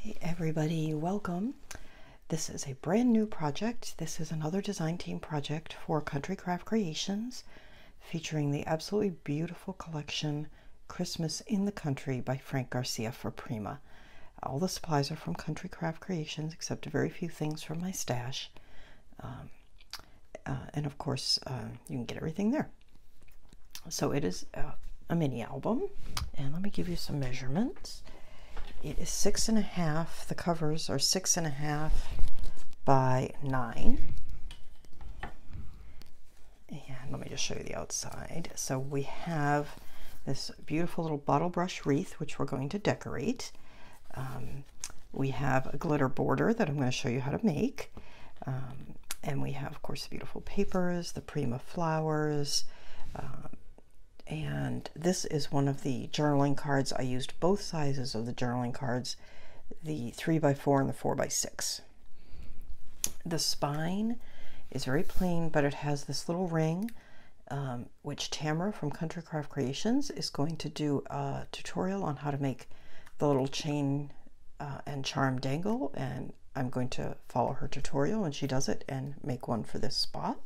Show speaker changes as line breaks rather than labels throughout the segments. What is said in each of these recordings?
Hey everybody, welcome. This is a brand new project. This is another design team project for Country Craft Creations, featuring the absolutely beautiful collection Christmas in the Country by Frank Garcia for Prima. All the supplies are from Country Craft Creations, except a very few things from my stash. And of course, you can get everything there. So it is a mini album, and let me give you some measurements. It is 6.5. The covers are 6.5 by 9. And let me just show you the outside. So we have this beautiful little bottle brush wreath, which we're going to decorate. We have a glitter border that I'm going to show you how to make. And we have, of course, the beautiful papers, the Prima flowers, and this is one of the journaling cards. I used both sizes of the journaling cards, the 3x4 and the 4x6. The spine is very plain, but it has this little ring, which Tamara from Country Craft Creations is going to do a tutorial on how to make the little chain and charm dangle, and I'm going to follow her tutorial when she does it and make one for this spot.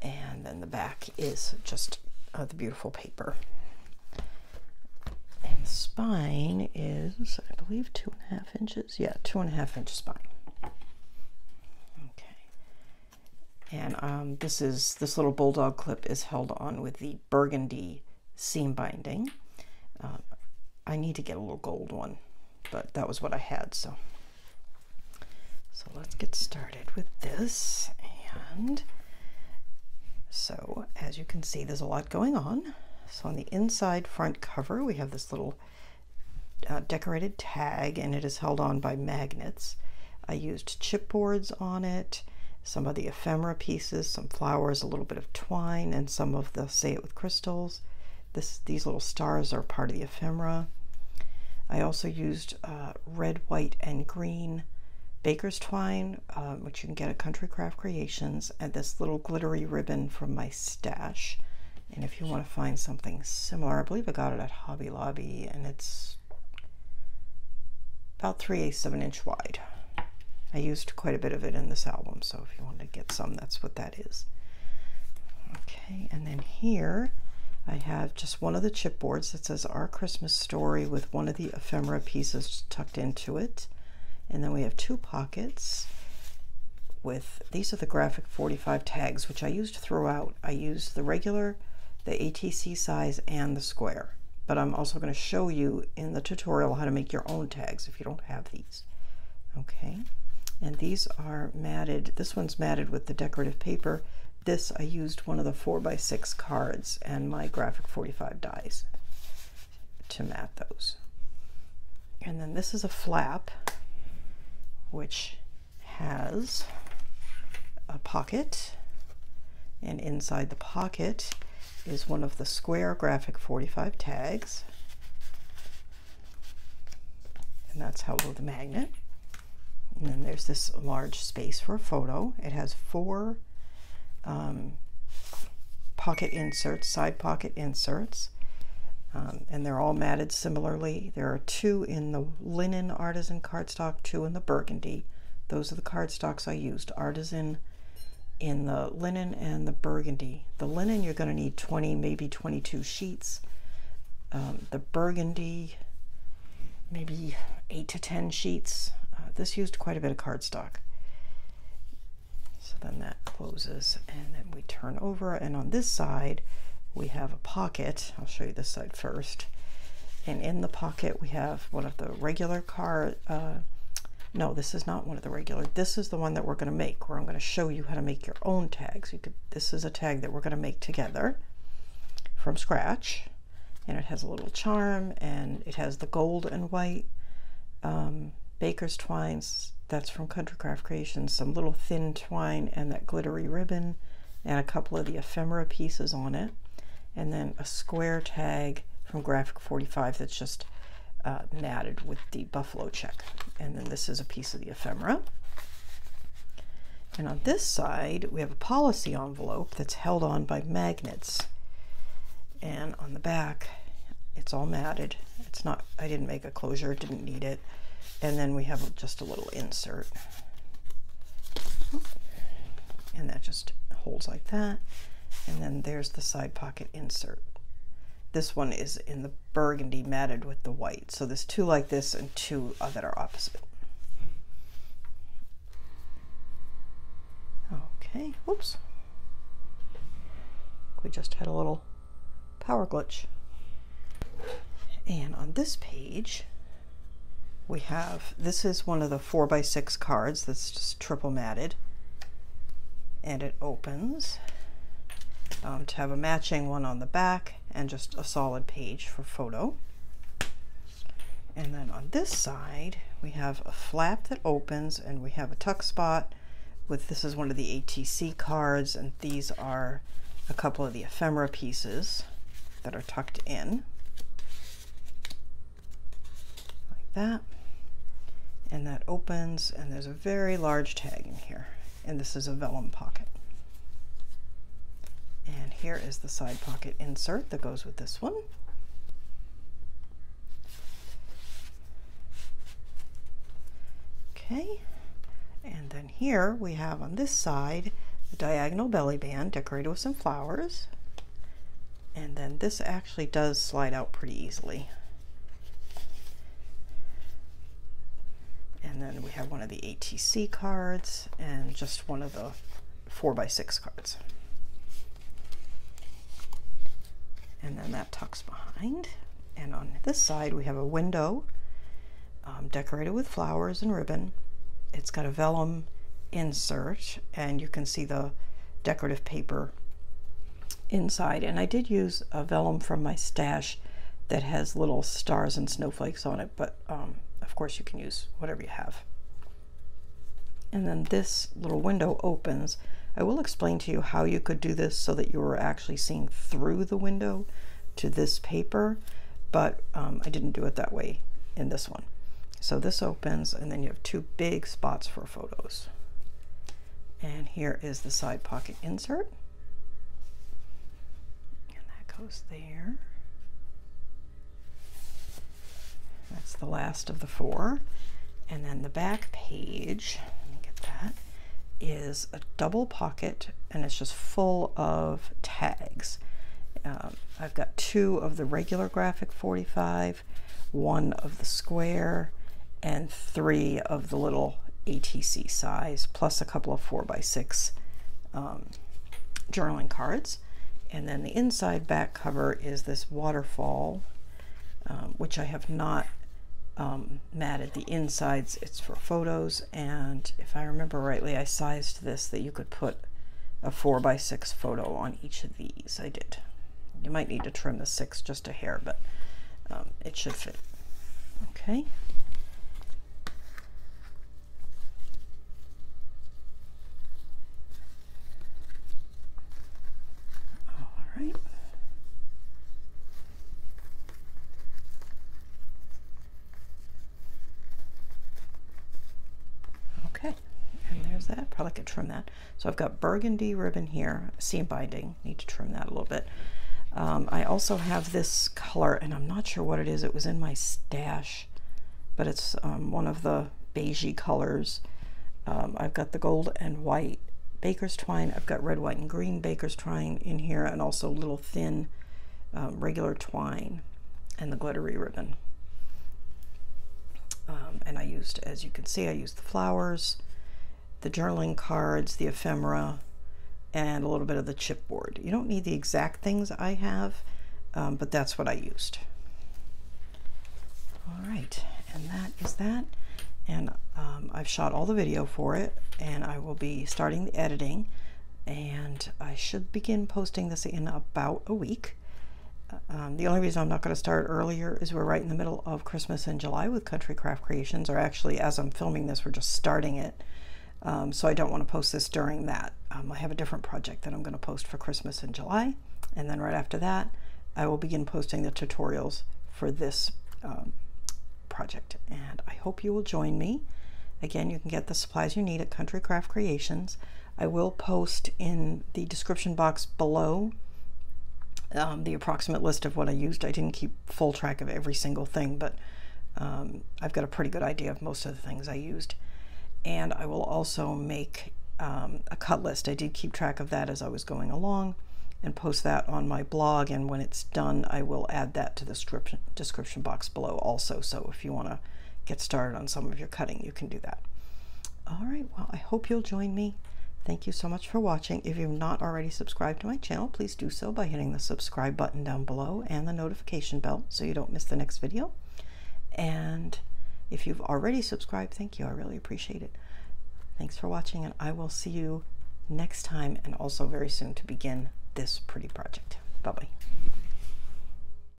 And then the back is just the beautiful paper. And the spine is, I believe, 2.5 inches. Yeah, 2.5 inch spine. Okay. And this little bulldog clip is held on with the burgundy seam binding. I need to get a little gold one, but that was what I had. So let's get started with this. And so as you can see, there's a lot going on. So on the inside front cover, we have this little decorated tag, and it is held on by magnets. I used chipboards on it, some of the ephemera pieces, some flowers, a little bit of twine, and some of the Say It With Crystals. These little stars are part of the ephemera. I also used red, white, and green baker's twine, which you can get at Country Craft Creations, and this little glittery ribbon from my stash. And if you want to find something similar, I believe I got it at Hobby Lobby, and it's about 3/8 of an inch wide. I used quite a bit of it in this album, so if you want to get some, that's what that is. Okay, and then here I have just one of the chipboards that says Our Christmas Story with one of the ephemera pieces tucked into it. And then we have two pockets with, these are the graphic 45 tags, which I used throughout. I used the regular, the ATC size, and the square. But I'm also going to show you in the tutorial how to make your own tags if you don't have these. Okay, and these are matted. This one's matted with the decorative paper. This, I used one of the 4x6 cards and my graphic 45 dies to mat those. And then this is a flap, which has a pocket, and inside the pocket is one of the square graphic 45 tags, and that's held with a magnet. And then there's this large space for a photo. It has 4 pocket inserts, side pocket inserts, and they're all matted similarly. There are 2 in the linen artisan cardstock, 2 in the burgundy. Those are the cardstocks I used, artisan in the linen and the burgundy. The linen, you're going to need 20, maybe 22 sheets. The burgundy, maybe 8 to 10 sheets. This used quite a bit of cardstock. So then that closes, and then we turn over, and on this side we have a pocket. I'll show you this side first. And in the pocket we have one of the regular no, this is not one of the regular. This is the one that we're going to make, where I'm going to show you how to make your own tags. This is a tag that we're going to make together from scratch, and it has a little charm, and it has the gold and white baker's twines. That's from Country Craft Creations, some little thin twine, and that glittery ribbon, and a couple of the ephemera pieces on it, and then a square tag from Graphic 45 that's just matted with the buffalo check. And then this is a piece of the ephemera. And on this side we have a policy envelope that's held on by magnets, and on the back it's all matted. It's not, I didn't make a closure, didn't need it. and then we have just a little insert, and that just holds like that. And then there's the side pocket insert. This one is in the burgundy matted with the white. So there's two like this and two that are opposite. Okay, whoops. We just had a little power glitch. And on this page, we have, this is one of the 4x6 cards that's just triple matted. And it opens to have a matching one on the back and just a solid page for photo. And then on this side, we have a flap that opens, and we have a tuck spot with, this is one of the ATC cards, and these are a couple of the ephemera pieces that are tucked in like that. And that opens, and there's a very large tag in here, and this is a vellum pocket. And here is the side pocket insert that goes with this one. Okay, and then here we have on this side the diagonal belly band decorated with some flowers. And then this actually does slide out pretty easily. And then we have one of the ATC cards and just one of the 4x6 cards. And then that tucks behind. And on this side we have a window decorated with flowers and ribbon. It's got a vellum insert, and you can see the decorative paper inside. And I did use a vellum from my stash that has little stars and snowflakes on it, but of course you can use whatever you have. And then this little window opens. I will explain to you how you could do this so that you were actually seeing through the window to this paper, but I didn't do it that way in this one. So this opens, and then you have two big spots for photos. And here is the side pocket insert. And that goes there. That's the last of the four. And then the back page, let me get that, is a double pocket, and it's just full of tags. I've got two of the regular graphic 45, one of the square, and three of the little ATC size, plus a couple of 4x6 journaling cards. And then the inside back cover is this waterfall, which I have not matted the insides. It's for photos, and if I remember rightly, I sized this that you could put a 4x6 photo on each of these. I did. You might need to trim the 6 just a hair, but it should fit. Okay. All right. Okay, and there's that. Probably could trim that. So I've got burgundy ribbon here, seam binding. Need to trim that a little bit. I also have this color, and I'm not sure what it is. It was in my stash, but it's one of the beigey colors. I've got the gold and white baker's twine. I've got red, white, and green baker's twine in here, and also little thin regular twine and the glittery ribbon. And I used, as you can see, I used the flowers, the journaling cards, the ephemera, and a little bit of the chipboard. You don't need the exact things I have, but that's what I used. All right, and that is that. And I've shot all the video for it, and I will be starting the editing, and I should begin posting this in about a week. The only reason I'm not going to start earlier is we're right in the middle of Christmas in July with Country Craft Creations, or actually as I'm filming this, we're just starting it. So I don't want to post this during that. I have a different project that I'm going to post for Christmas in July, and then right after that I will begin posting the tutorials for this project, and I hope you will join me. Again, you can get the supplies you need at Country Craft Creations. I will post in the description box below the approximate list of what I used. I didn't keep full track of every single thing, but I've got a pretty good idea of most of the things I used. And I will also make a cut list. I did keep track of that as I was going along and post that on my blog, and when it's done I will add that to the description box below also, so if you want to get started on some of your cutting you can do that. All right, well, I hope you'll join me. Thank you so much for watching. If you've not already subscribed to my channel, please do so by hitting the subscribe button down below and the notification bell so you don't miss the next video. And if you've already subscribed, thank you. I really appreciate it. Thanks for watching, and I will see you next time, and also very soon to begin this pretty project. Bye-bye.